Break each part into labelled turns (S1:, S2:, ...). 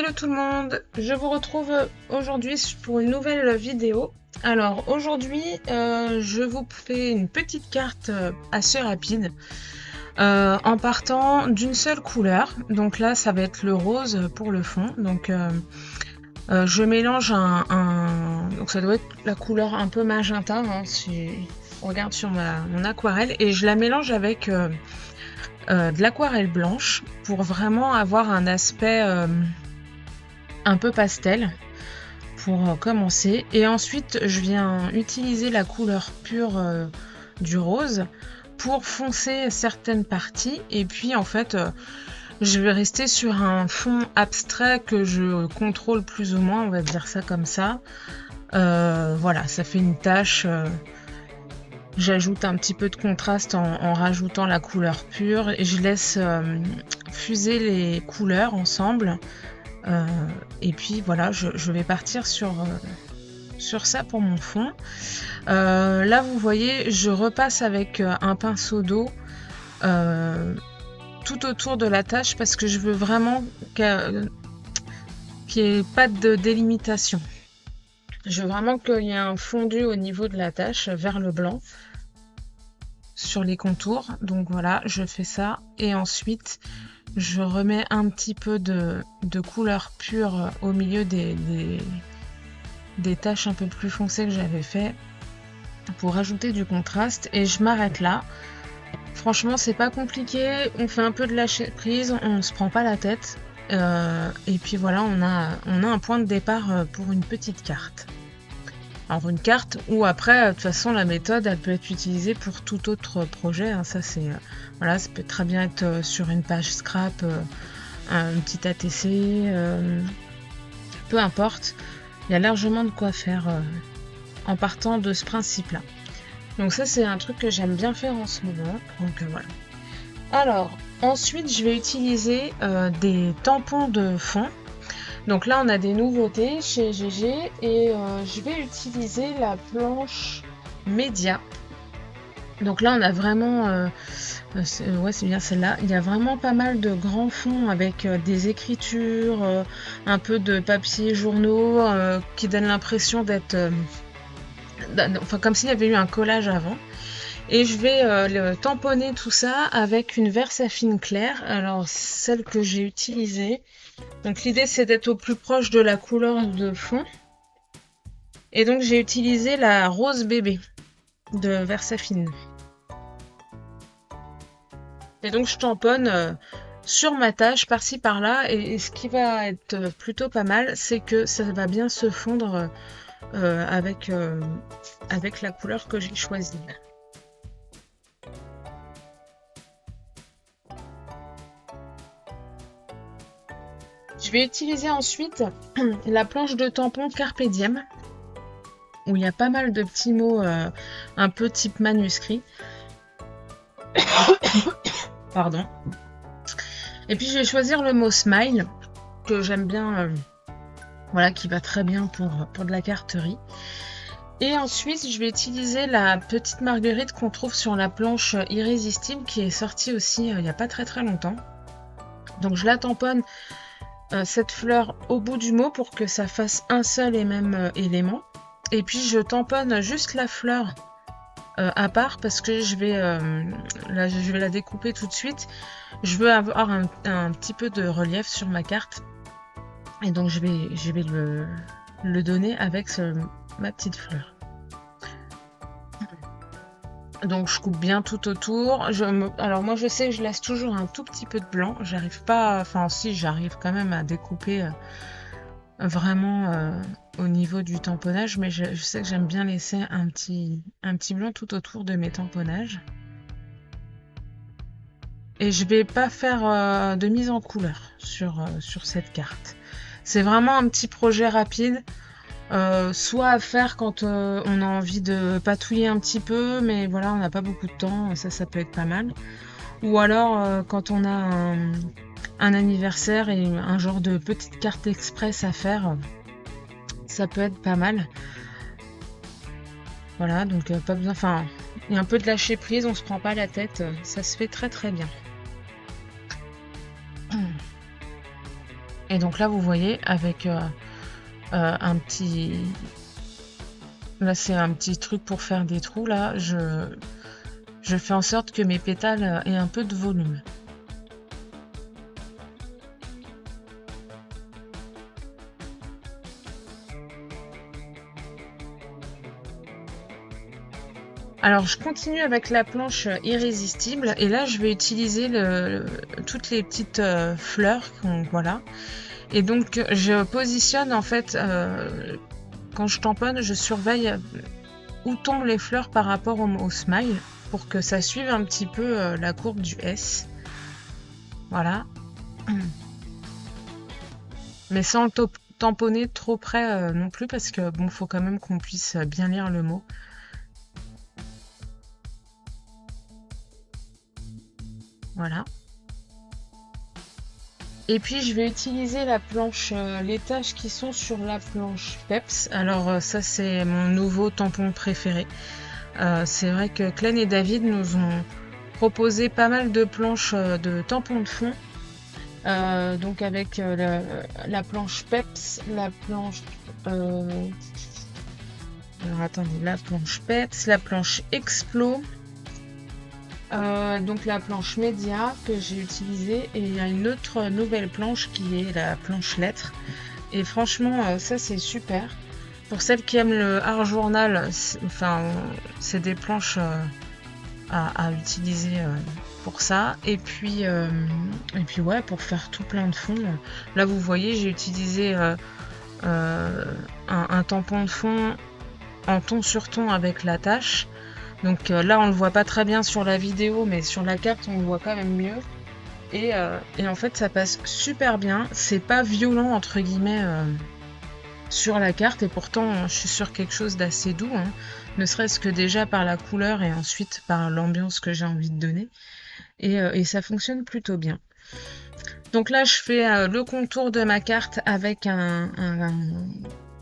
S1: Hello tout le monde, je vous retrouve aujourd'hui pour une nouvelle vidéo. Alors aujourd'hui, je vous fais une petite carte assez rapide en partant d'une seule couleur. Donc là, ça va être le rose pour le fond. Donc je mélange donc ça doit être la couleur un peu magenta, hein, si on regarde sur mon aquarelle, et je la mélange avec de l'aquarelle blanche pour vraiment avoir un aspect un peu pastel pour commencer. Et ensuite je viens utiliser la couleur pure du rose pour foncer certaines parties, et puis en fait je vais rester sur un fond abstrait que je contrôle plus ou moins, on va dire ça comme ça. Voilà, ça fait une tache. J'ajoute un petit peu de contraste en rajoutant la couleur pure et je laisse fuser les couleurs ensemble. Et puis voilà, je vais partir sur ça pour mon fond. Là, vous voyez, je repasse avec un pinceau d'eau tout autour de la tache parce que je veux vraiment qu'il n'y ait pas de délimitation. Je veux vraiment qu'il y ait un fondu au niveau de la tache vers le blanc sur les contours. Donc voilà, je fais ça et ensuite je remets un petit peu de couleur pure au milieu des taches un peu plus foncées que j'avais fait pour ajouter du contraste, et je m'arrête là. Franchement, c'est pas compliqué, on fait un peu de lâcher prise, on se prend pas la tête, et puis voilà, on a un point de départ pour une petite carte. Alors une carte, ou après, de toute façon, la méthode, elle peut être utilisée pour tout autre projet, hein. Ça c'est voilà, ça peut très bien être sur une page scrap, un petit ATC, peu importe. Il y a largement de quoi faire en partant de ce principe-là. Donc ça, c'est un truc que j'aime bien faire en ce moment. Donc voilà. Alors, ensuite, je vais utiliser des tampons de fond. Donc là, on a des nouveautés chez GG et je vais utiliser la planche Média. Donc là, on a vraiment... ouais, c'est bien celle-là. Il y a vraiment pas mal de grands fonds avec des écritures, un peu de papier journaux qui donnent l'impression d'être... enfin, comme s'il y avait eu un collage avant. Et je vais tamponner tout ça avec une Versafine claire. Alors, celle que j'ai utilisée. Donc l'idée, c'est d'être au plus proche de la couleur de fond. Et donc j'ai utilisé la rose bébé de Versafine. Et donc je tamponne sur ma tâche par-ci par-là. Et ce qui va être plutôt pas mal, c'est que ça va bien se fondre avec la couleur que j'ai choisie. Je vais utiliser ensuite la planche de tampon Carpe Diem, où il y a pas mal de petits mots un peu type manuscrit. Pardon. Et puis je vais choisir le mot smile, que j'aime bien, voilà, qui va très bien pour de la carterie. Et ensuite, je vais utiliser la petite marguerite qu'on trouve sur la planche Irrésistible, qui est sortie aussi il n'y a pas très longtemps. Donc je la tamponne cette fleur au bout du mot pour que ça fasse un seul et même élément. Et puis je tamponne juste la fleur à part parce que je vais la découper tout de suite. Je veux avoir un petit peu de relief sur ma carte, et donc je vais le donner avec ma petite fleur. Donc je coupe bien tout autour. Alors moi, je sais que je laisse toujours un tout petit peu de blanc. J'arrive pas, enfin si, j'arrive quand même à découper vraiment au niveau du tamponnage, mais je sais que j'aime bien laisser un petit blanc tout autour de mes tamponnages. Et je vais pas faire de mise en couleur sur cette carte. C'est vraiment un petit projet rapide. Soit à faire quand on a envie de patouiller un petit peu, mais voilà, on n'a pas beaucoup de temps, ça peut être pas mal. Ou alors quand on a un anniversaire et un genre de petite carte express à faire, ça peut être pas mal. Voilà, donc pas besoin, enfin, il y a un peu de lâcher prise, on se prend pas la tête, ça se fait très bien. Et donc là, vous voyez, avec un petit... Là, c'est un petit truc pour faire des trous. Là, je fais en sorte que mes pétales aient un peu de volume. Alors, je continue avec la planche irrésistible. Et là, je vais utiliser toutes les petites fleurs. Voilà. Et donc, je positionne, en fait, quand je tamponne, je surveille où tombent les fleurs par rapport au smile pour que ça suive un petit peu la courbe du S. Voilà. Mais sans le tamponner trop près non plus parce que bon, faut quand même qu'on puisse bien lire le mot. Voilà. Et puis je vais utiliser la planche, les taches qui sont sur la planche Peps. Alors ça c'est mon nouveau tampon préféré. C'est vrai que Klein et David nous ont proposé pas mal de planches de tampons de fond. Donc avec la planche Peps, la planche... alors attendez, la planche Peps, la planche Explo. Donc la planche média que j'ai utilisée et il y a une autre nouvelle planche qui est la planche lettres et franchement ça c'est super pour celles qui aiment le art journal. C'est des planches à utiliser pour ça et puis ouais, pour faire tout plein de fonds. Là vous voyez, j'ai utilisé un tampon de fond en ton sur ton avec la tache. Donc là, on le voit pas très bien sur la vidéo, mais sur la carte, on le voit quand même mieux. Et en fait, ça passe super bien. C'est pas violent, entre guillemets, sur la carte. Et pourtant, je suis sur quelque chose d'assez doux. Hein, ne serait-ce que déjà par la couleur et ensuite par l'ambiance que j'ai envie de donner. Et ça fonctionne plutôt bien. Donc là, je fais le contour de ma carte avec un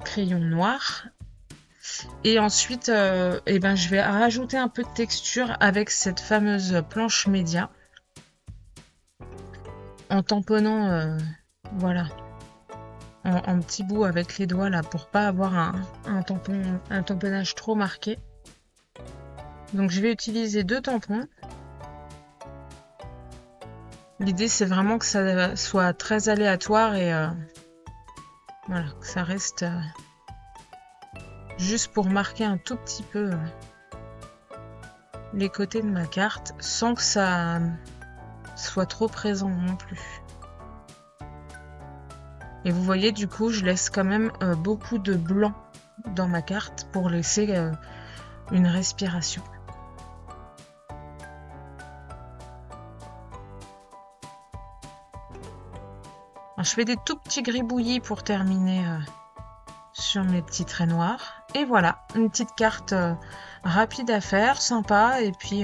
S1: crayon noir. Et ensuite, je vais rajouter un peu de texture avec cette fameuse planche média en tamponnant, voilà, en petits bouts avec les doigts là pour pas avoir un tamponnage trop marqué. Donc je vais utiliser 2 tampons. L'idée c'est vraiment que ça soit très aléatoire et voilà, que ça reste juste pour marquer un tout petit peu les côtés de ma carte sans que ça soit trop présent non plus. Et vous voyez, du coup, je laisse quand même beaucoup de blanc dans ma carte pour laisser une respiration. Alors, je fais des tout petits gribouillis pour terminer sur mes petits traits noirs. Et voilà, une petite carte rapide à faire, sympa, et puis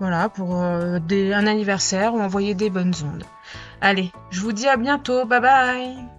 S1: voilà, pour un anniversaire ou envoyer des bonnes ondes. Allez, je vous dis à bientôt, bye bye!